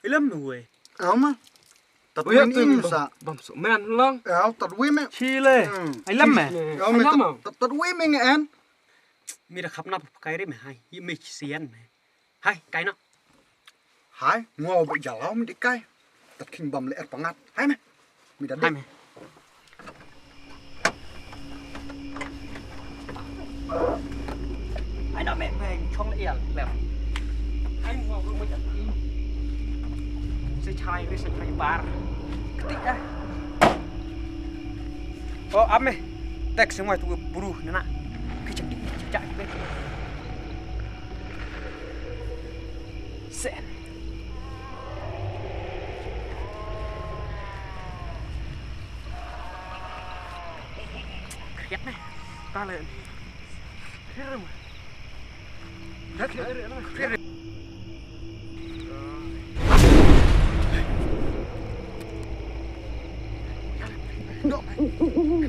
Ấy lắm rồi. Áo mà. Tật nguyên in sao? Bầm sổ men lăng. Áo tật nguyên mẹ. Chi lê. Ấy lắm mẹ. Áo mẹ tật nguyên mẹ nghe em. Mi đã khắp nắp cái đấy mẹ hay. Ý mẹ chỉ xiên mẹ. Hay, cái nó. Hay, ngô bộ giả lão mình đi cay. Tật khinh bầm lẹ bằng ngắt. Hay mẹ. Mi đã đi. Hay mẹ. Ai đó mẹ về không lại ẻo lẹp. Ai ngô cũng mới chặt đi. Sẽ chai với sẽ chai bar. Ketik dah. Oh, ame. Tek semua tu buruh nana. Kecak di cecak ke. Sen. Kriat meh. Ta lên. Kriat meh. Kriat.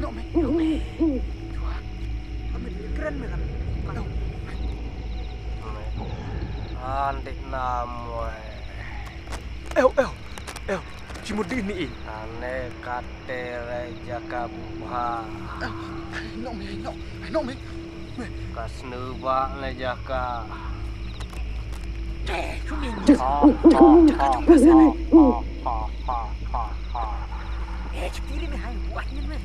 Nó mày. Keren mày làm. Đâu? Andik namoy. Eo. Cuma di ini. Ane katere jaka buha. Nó mày. Kasnuba le jaka. Chúng mình. Cepat ni hai buat ni meh.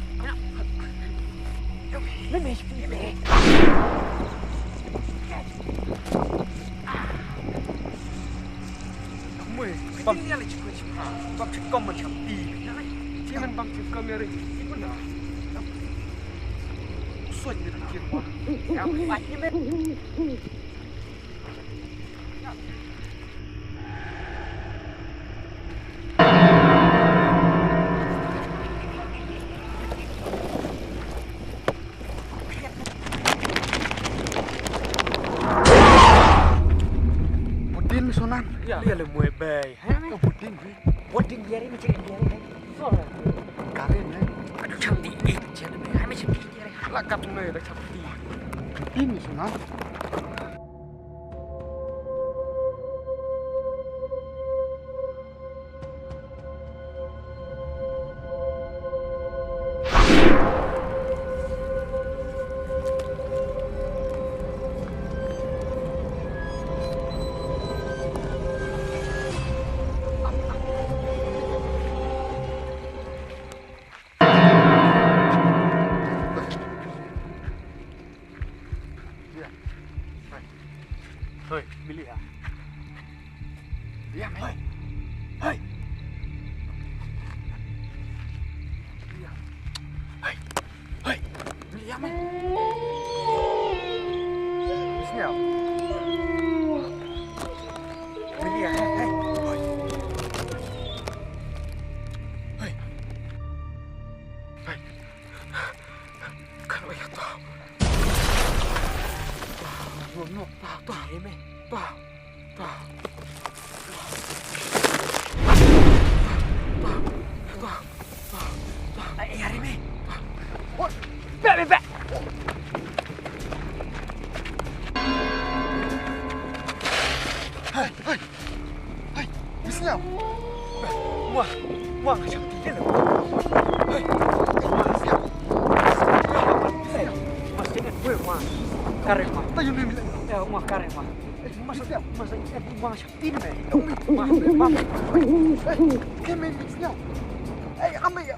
Lên meh cepat meh. Meh, bang ni ada cepat. Bang cekom macam ti. Jangan bang cekom ni. Ibu nak. Suat ni fikir wah. Yang buat ni meh. Sonan. Ya, dia le muai bay. Hai, pudding dia ni macam dia ni. Soal. Karen ni. Aduh, cantik ni. Jangan ni. Hai macam dia ni. Lakap ni dah cantik. Ini Sonan. Hei, milih ah. Dia mày. Hei. Dia mày. Bismillah. Milih ah. Hei. Kalau ya tahu. No, tahu. Ini tahu. Hari ni. What? Back. Hey. Bismillah. Wah, macam dia lah. Hei. Bismillah. Mas jangan gue mah. Karek mah. Tayo ni bilang. Mah karek mah. Masa mah Shakti ni meh. Mah. Keme Bismillah. Ambil ya.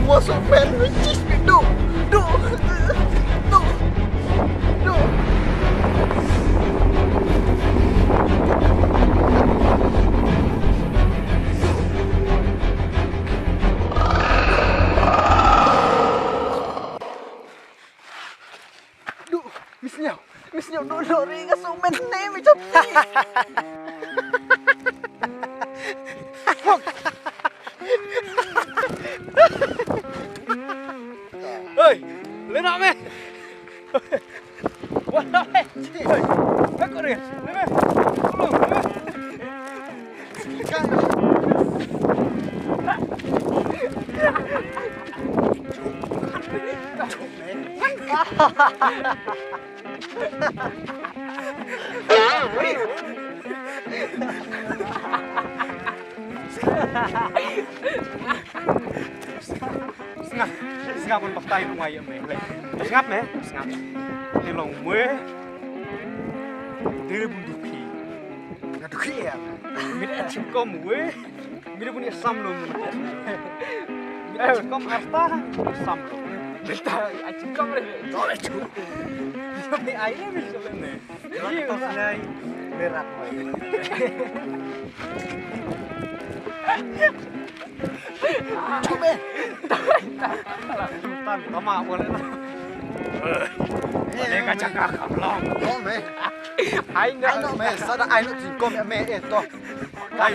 Masuk fan, senyum dulu ring sumen nih macam ni. Ơi, lên nào mẹ. Quên nào mẹ. Ơi, các con đi. Lên mẹ. Sengap pun pakai rumah ya meh. Sengap meh, sengap. Di long meh. Dia bundu pi. Ngadu kia. Mira cingkom meh. Mira punya sam lo. Mira cingkom harta sam lo. Mira cingkom le. Tole cu. Tapi air ni sebenarnya. Iya maksudnya berat meh. Coba. Tama boleh. Ini kacang kakak belum. Oh meh. Hai enggak? Ai no meh, sada ai no jingkom meh itu. Hai.